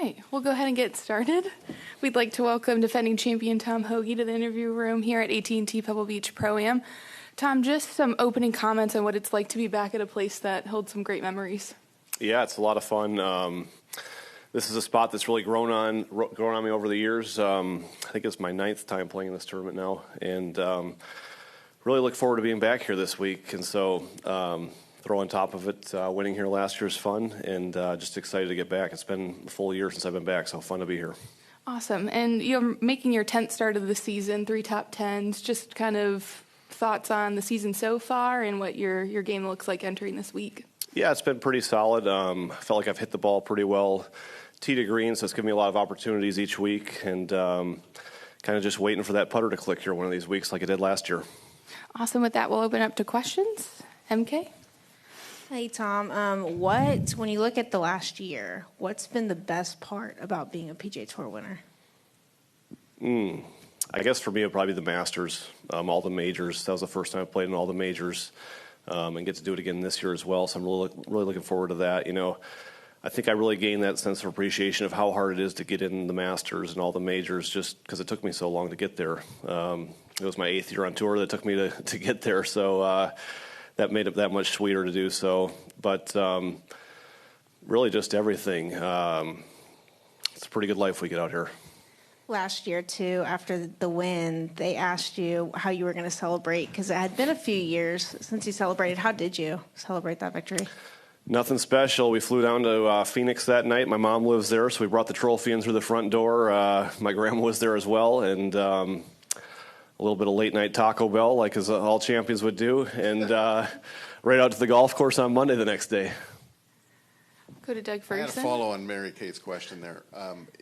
right, we'll go ahead and get started. We'd like to welcome defending champion Tom Hoge to the interview room here at AT&T Pebble Beach Pro-Am. Tom, just some opening comments on what it's like to be back at a place that holds some great memories. Yeah, it's a lot of fun. This is a spot that's really grown on me over the years. I think it's my 9th time playing in this tournament now, and really look forward to being back here this week. And so throw on top of it, winning here last year is fun, and just excited to get back. It's been a full year since I've been back, so fun to be here. Awesome. And you're making your 10th start of the season, 3 top 10s. Just kind of thoughts on the season so far and what your game looks like entering this week. Yeah, it's been pretty solid. I felt like I've hit the ball pretty well, tee to green, so it's given me a lot of opportunities each week, and kind of just waiting for that putter to click here one of these weeks like it did last year. Awesome. With that, we'll open up to questions. MK? Hey, Tom. When you look at the last year, what's been the best part about being a PGA Tour winner? I guess for me, it would probably be the Masters, all the majors. That was the first time I played in all the majors, and get to do it again this year as well. So I'm really looking forward to that. You know, I think I really gained that sense of appreciation of how hard it is to get in the Masters and all the majors, just because it took me so long to get there. It was my 8th year on tour that took me to get there, so that made it that much sweeter to do so. But really just everything. It's a pretty good life we get out here. Last year, too, after the win, they asked you how you were going to celebrate, because it had been a few years since you celebrated. How did you celebrate that victory? Nothing special. We flew down to Phoenix that night. My mom lives there, so we brought the trophy in through the front door. My grandma was there as well, and a little bit of late-night Taco Bell, like as all champions would do, and right out to the golf course on Monday the next day. Go to Doug Ferguson. I had a follow on Mary Kate's question there.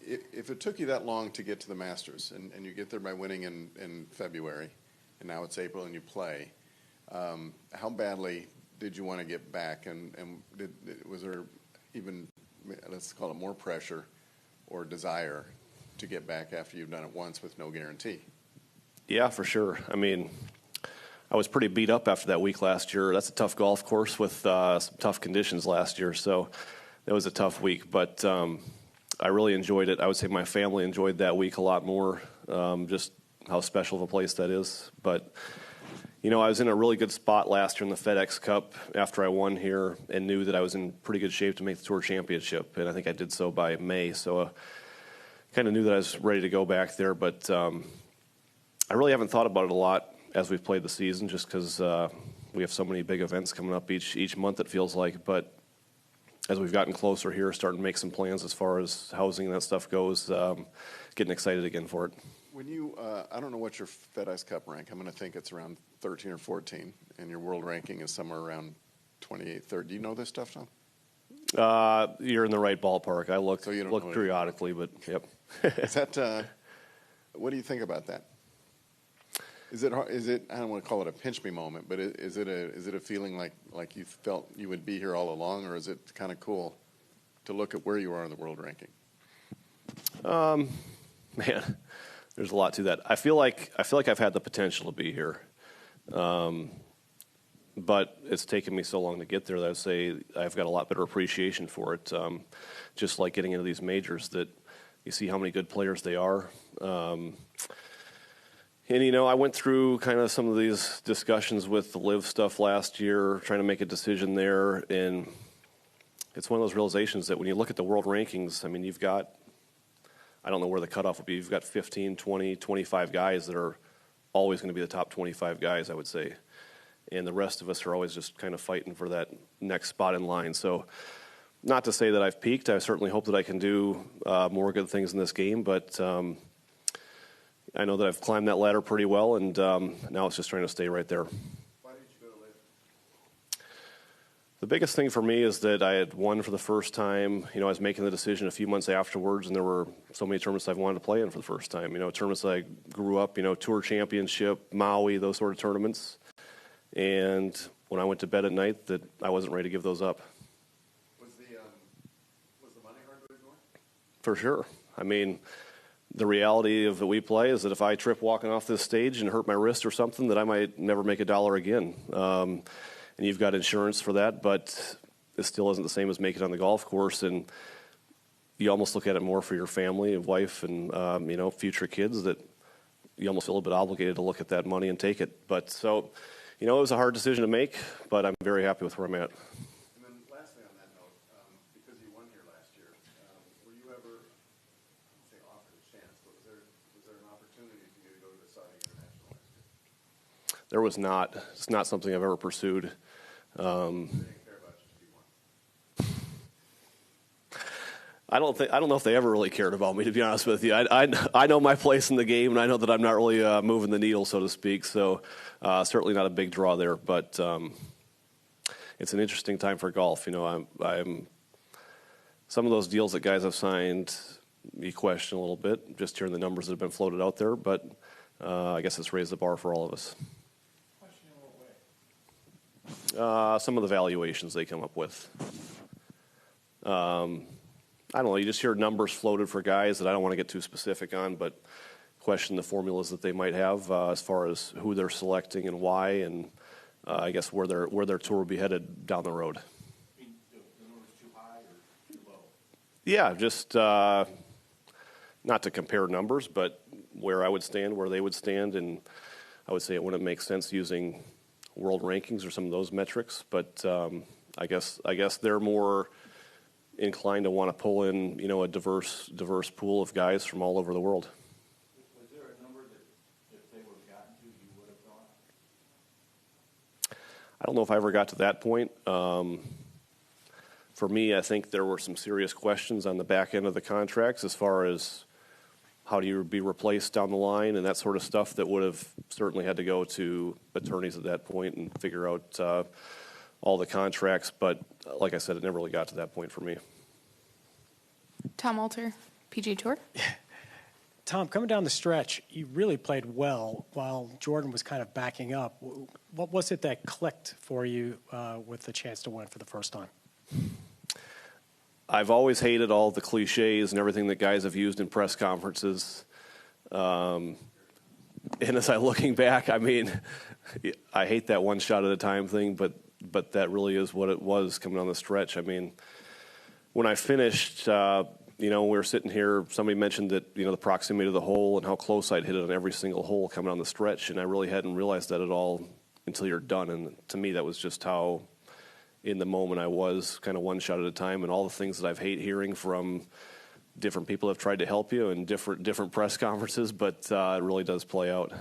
If it took you that long to get to the Masters, and you get there by winning in February, and now it's April and you play, how badly did you want to get back? And was there even, let's call it more pressure or desire to get back after you've done it once with no guarantee? Yeah, for sure. I mean, I was pretty beat up after that week last year. That's a tough golf course with some tough conditions last year, so that was a tough week. But I really enjoyed it. I would say my family enjoyed that week a lot more, just how special of a place that is. But, you know, I was in a really good spot last year in the FedEx Cup after I won here and knew that I was in pretty good shape to make the Tour Championship, and I think I did so by May. So I kind of knew that I was ready to go back there, but I really haven't thought about it a lot as we've played the season, just because we have so many big events coming up each month, it feels like. But as we've gotten closer here, starting to make some plans as far as housing and that stuff goes, getting excited again for it. When you, I don't know what your FedEx Cup rank. I'm going to think it's around 13 or 14, and your world ranking is somewhere around 28, 30. Do you know this stuff, Tom? You're in the right ballpark. I look periodically, but yep. Is that? What do you think about that? Is it? I don't want to call it a pinch me moment, but is it a feeling like you felt you would be here all along, or is it kind of cool to look at where you are in the world ranking? Man, there's a lot to that. I feel like I've had the potential to be here, but it's taken me so long to get there that I would say I've got a lot better appreciation for it. Just like getting into these majors, that you see how many good players they are. And, you know, I went through kind of some of these discussions with the LIV stuff last year, trying to make a decision there. And it's one of those realizations that when you look at the world rankings, I mean, you've got, I don't know where the cutoff would be, you've got 15, 20, 25 guys that are always going to be the top 25 guys, I would say. And the rest of us are always just kind of fighting for that next spot in line. So not to say that I've peaked. I certainly hope that I can do more good things in this game, but I know that I've climbed that ladder pretty well, and now it's just trying to stay right there. Why did you go to LIV? The biggest thing for me is that I had won for the first time. You know, I was making the decision a few months afterwards, and there were so many tournaments I've wanted to play in for the first time. You know, tournaments that I grew up, you know, Tour Championship, Maui, those sort of tournaments. And when I went to bed at night, that I wasn't ready to give those up. Was the money hard to ignore? For sure. I mean, the reality of that we play is that if I trip walking off this stage and hurt my wrist or something, that I might never make a dollar again. And you've got insurance for that, but it still isn't the same as making it on the golf course. And you almost look at it more for your family, wife, and future kids, that you almost feel a bit obligated to look at that money and take it. But so, it was a hard decision to make, but I'm very happy with where I'm at. And then lastly on that note, because you won here last year, were you ever, I wouldn't say offered a chance, but was there an opportunity for you to go to the Saudi International last year? There was not. It's not something I've ever pursued. They didn't care about you if you won. I don't know if they ever really cared about me, to be honest with you. I know my place in the game, and I know that I'm not really moving the needle, so to speak. So certainly not a big draw there, but it's an interesting time for golf. I'm some of those deals that guys have signed, you question a little bit, just hearing the numbers that have been floated out there. But I guess it's raised the bar for all of us. Question in what way? Some of the valuations they come up with. I don't know, you just hear numbers floated for guys that I don't want to get too specific on, but question the formulas that they might have as far as who they're selecting and why, and I guess where their tour will be headed down the road. The number's too high or too low? Yeah, just not to compare numbers, but where I would stand, where they would stand, and I would say it wouldn't make sense using world rankings or some of those metrics, but I guess they're more inclined to want to pull in, a diverse pool of guys from all over the world. Was there a number that if they would have gotten to, you would have gone? I don't know if I ever got to that point. For me, I think there were some serious questions on the back end of the contracts as far as how do you be replaced down the line and that sort of stuff that would have certainly had to go to attorneys at that point and figure out all the contracts. But like I said, it never really got to that point for me. Tom Alter, PGA Tour. Tom, coming down the stretch, you really played well while Jordan was kind of backing up. What was it that clicked for you with the chance to win for the first time? I've always hated all the cliches and everything that guys have used in press conferences. And as I'm looking back, I mean, I hate that one shot at a time thing, but that really is what it was coming on the stretch. I mean, when I finished, we were sitting here, somebody mentioned that, the proximity to the hole and how close I'd hit it on every single hole coming on the stretch, and I really hadn't realized that at all until you're done. And to me, that was just how in the moment I was, kind of one shot at a time, and all the things that I've hate hearing from different people have tried to help you in different press conferences, but it really does play out.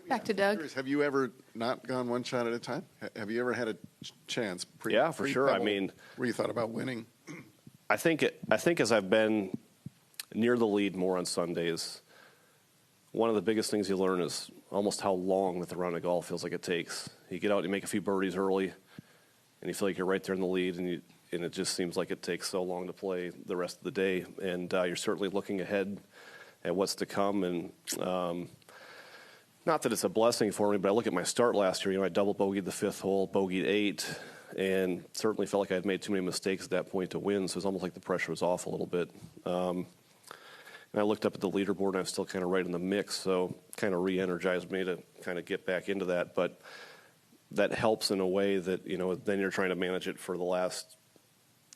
Back to Doug. Have you ever not gone one shot at a time? Have you ever had a chance? Yeah, for sure. I mean, where you thought about winning? I think as I've been near the lead more on Sundays, one of the biggest things you learn is almost how long that the round of golf feels like it takes. You get out and you make a few birdies early, and you feel like you're right there in the lead, and it just seems like it takes so long to play the rest of the day. And you're certainly looking ahead at what's to come, and not that it's a blessing for me, but I look at my start last year. I double bogeyed the fifth hole, bogeyed 8, and certainly felt like I had made too many mistakes at that point to win. So it was almost like the pressure was off a little bit. And I looked up at the leaderboard, and I was still kind of right in the mix. So kind of re-energized me to kind of get back into that. But that helps in a way that, then you're trying to manage it for the last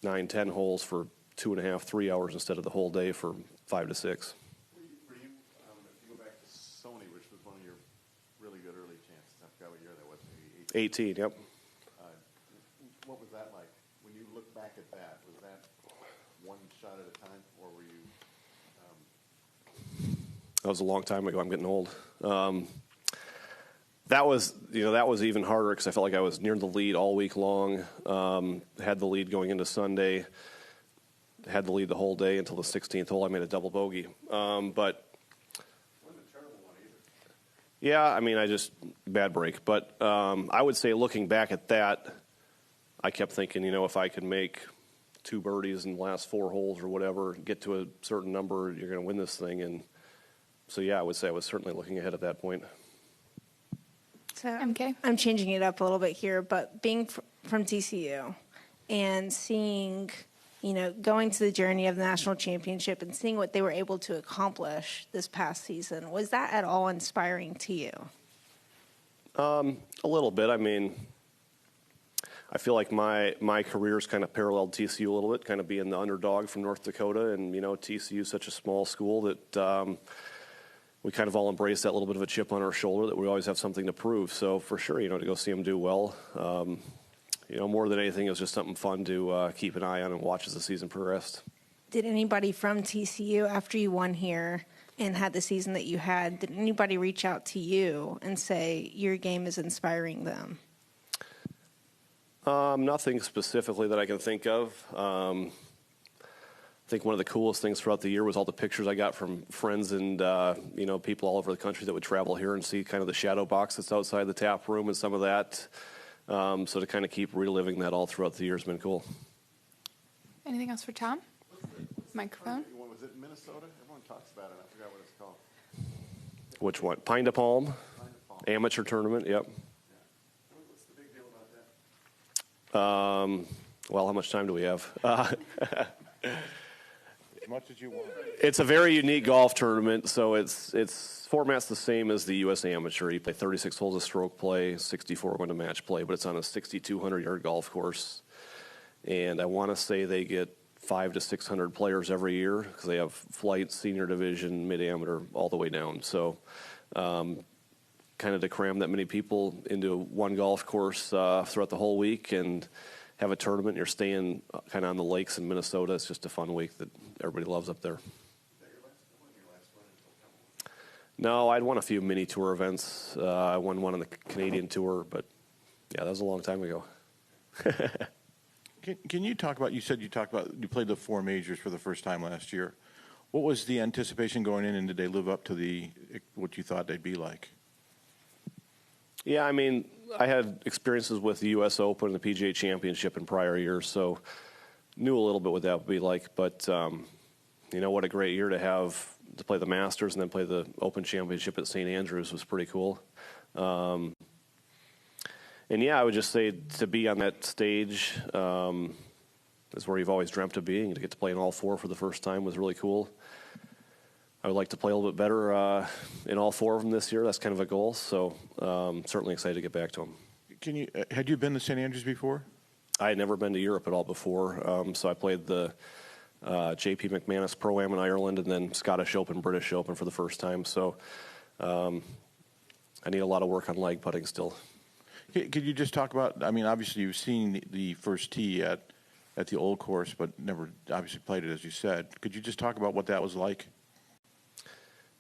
9, 10 holes for 2.5, 3 hours instead of the whole day for 5 to 6. Were you, if you go back to Sony, which was one of your really good early chances, I forgot what year that was, maybe 18, yep. What was that like? When you look back at that, was that one shot at a time, or were you? That was a long time ago. I'm getting old. That was even harder because I felt like I was near the lead all week long. Had the lead going into Sunday. Had the lead the whole day until the 16th hole. I made a double bogey. But Wasn't a terrible one either. yeah, I mean, bad break. But I would say looking back at that, I kept thinking, if I could make 2 birdies in the last 4 holes or whatever, get to a certain number, you're going to win this thing. And so, yeah, I would say I was certainly looking ahead at that point. So MK? I'm changing it up a little bit here, but being from TCU and seeing, going to the journey of the national championship and seeing what they were able to accomplish this past season, was that at all inspiring to you? A little bit. I mean, I feel like my career's kind of paralleled TCU a little bit, kind of being the underdog from North Dakota. And, TCU is such a small school that we kind of all embrace that little bit of a chip on our shoulder that we always have something to prove. So for sure, to go see them do well, more than anything, it was just something fun to keep an eye on and watch as the season progressed. Did anybody from TCU, after you won here and had the season that you had, did anybody reach out to you and say your game is inspiring them? Nothing specifically that I can think of. I think one of the coolest things throughout the year was all the pictures I got from friends and people all over the country that would travel here and see kind of the shadow box that's outside the tap room and some of that. So to kind of keep reliving that all throughout the year has been cool. Anything else for Tom? Microphone. Was it Minnesota? Everyone talks about it. I forgot what it's called. Which one? Pine to Palm? Amateur tournament, yep. Yeah. What's the big deal about that? Well, how much time do we have? As much as you want. It's a very unique golf tournament, so its format's the same as the U.S. Amateur. You play 36 holes of stroke play, 64 going to match play, but it's on a 6,200-yard golf course. And I want to say they get 500 to 600 players every year because they have flight, senior division, mid-amateur, all the way down. So kind of to cram that many people into one golf course throughout the whole week and have a tournament. You're staying kind of on the lakes in Minnesota. It's just a fun week that everybody loves up there. No, I'd won a few mini tour events. I won one on the Canadian Tour, but yeah, that was a long time ago. Can you talk about, you said you played the 4 majors for the first time last year. What was the anticipation going in, and did they live up to what you thought they'd be like? Yeah, I mean, I had experiences with the U.S. Open and the PGA Championship in prior years, so knew a little bit what that would be like. But, what a great year to play the Masters and then play the Open Championship at St. Andrews was pretty cool. And, yeah, I would just say to be on that stage is where you've always dreamt of being. To get to play in all 4 for the first time was really cool. I would like to play a little bit better in all 4 of them this year. That's kind of a goal. So certainly excited to get back to them. Had you been to St. Andrews before? I had never been to Europe at all before. So I played the J.P. McManus Pro-Am in Ireland and then Scottish Open, British Open for the first time. So I need a lot of work on leg putting still. Could you just talk about, I mean, obviously you've seen the first tee at the old course, but never obviously played it, as you said. Could you just talk about what that was like?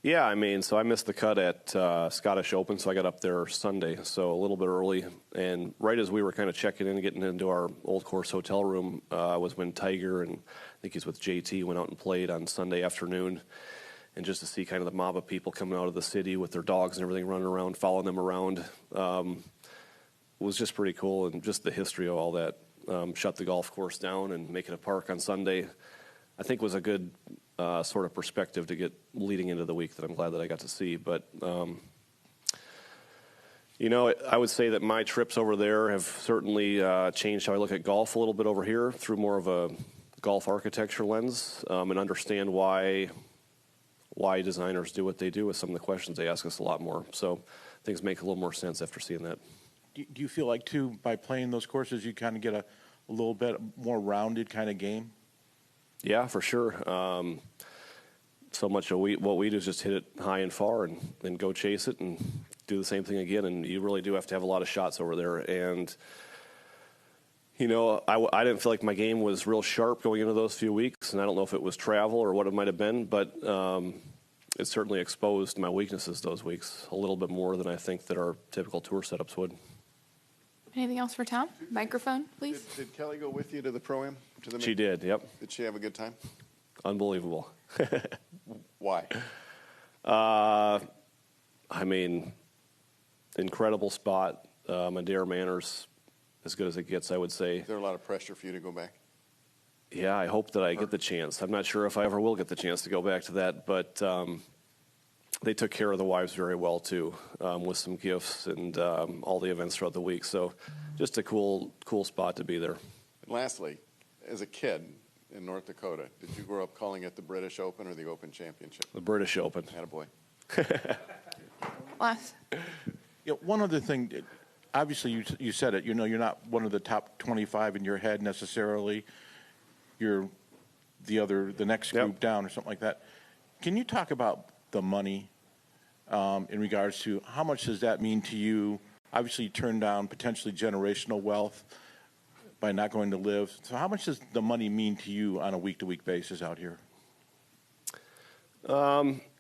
Yeah, I mean, so I missed the cut at Scottish Open, so I got up there Sunday, so a little bit early. And right as we were kind of checking in and getting into our old course hotel room was when Tiger, and I think he's with JT, went out and played on Sunday afternoon. And just to see kind of the mob of people coming out of the city with their dogs and everything running around, following them around, was just pretty cool. And just the history of all that, shut the golf course down and make it a park on Sunday, I think was a good sort of perspective to get leading into the week that I'm glad that I got to see. But, I would say that my trips over there have certainly changed how I look at golf a little bit over here through more of a golf architecture lens and understand why designers do what they do with some of the questions they ask us a lot more. So things make a little more sense after seeing that. Do you feel like, too, by playing those courses, you kind of get a little bit more rounded kind of game? Yeah, for sure. So much of what we do is just hit it high and far and then go chase it and do the same thing again. And you really do have to have a lot of shots over there. And, I didn't feel like my game was real sharp going into those few weeks. And I don't know if it was travel or what it might have been, but it certainly exposed my weaknesses those weeks a little bit more than I think that our typical tour setups would. Anything else for Tom? Microphone, please. Did Kelly go with you to the Pro-Am? She did, yep. Did she have a good time? Unbelievable. Why? I mean, incredible spot. Madeira Manor's as good as it gets, I would say. Is there a lot of pressure for you to go back? Yeah, I hope that I get the chance. I'm not sure if I ever will get the chance to go back to that, but they took care of the wives very well, too, with some gifts and all the events throughout the week. So just a cool spot to be there. And lastly, as a kid in North Dakota, did you grow up calling it the British Open or the Open Championship? The British Open. Attaboy. Last. Yeah, one other thing, obviously you said it. You're not one of the top 25 in your head necessarily. You're the next group down or something like that. Can you talk about the money in regards to how much does that mean to you? Obviously, you turned down potentially generational wealth by not going to live. So how much does the money mean to you on a week-to-week basis out here?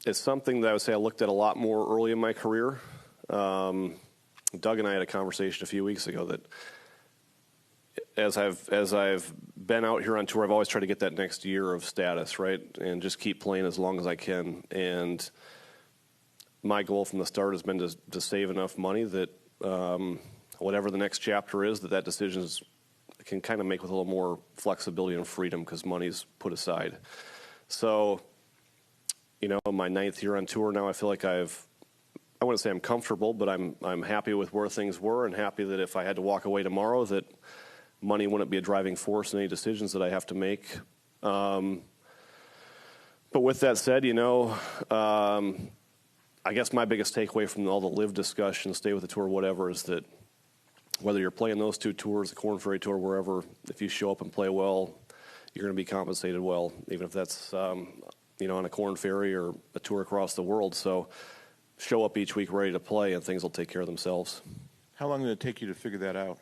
It's something that I would say I looked at a lot more early in my career. Doug and I had a conversation a few weeks ago that as I've been out here on tour, I've always tried to get that next year of status, right, and just keep playing as long as I can. And my goal from the start has been to save enough money that whatever the next chapter is, that decision can kind of make with a little more flexibility and freedom because money's put aside. So, my 9th year on tour now, I feel like I wouldn't say I'm comfortable, but I'm happy with where things were and happy that if I had to walk away tomorrow, that money wouldn't be a driving force in any decisions that I have to make. But with that said, I guess my biggest takeaway from all the live discussion, stay with the tour, whatever, is that whether you're playing those 2 tours, the Corn Ferry Tour, wherever, if you show up and play well, you're going to be compensated well, even if that's on a Corn Ferry or a tour across the world. So show up each week ready to play, and things will take care of themselves. How long did it take you to figure that out?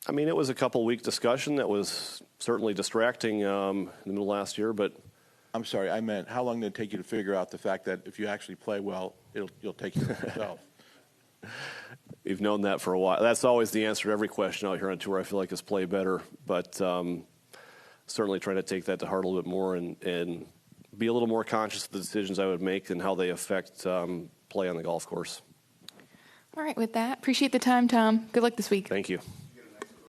It was a couple-week discussion that was certainly distracting in the middle of last year, but I'm sorry, I meant how long did it take you to figure out the fact that if you actually play well, you'll take care of yourself? You've known that for a while. That's always the answer to every question out here on tour, I feel like, is play better. But certainly trying to take that to heart a little bit more and be a little more conscious of the decisions I would make and how they affect play on the golf course. All right, with that, appreciate the time, Tom. Good luck this week. Thank you.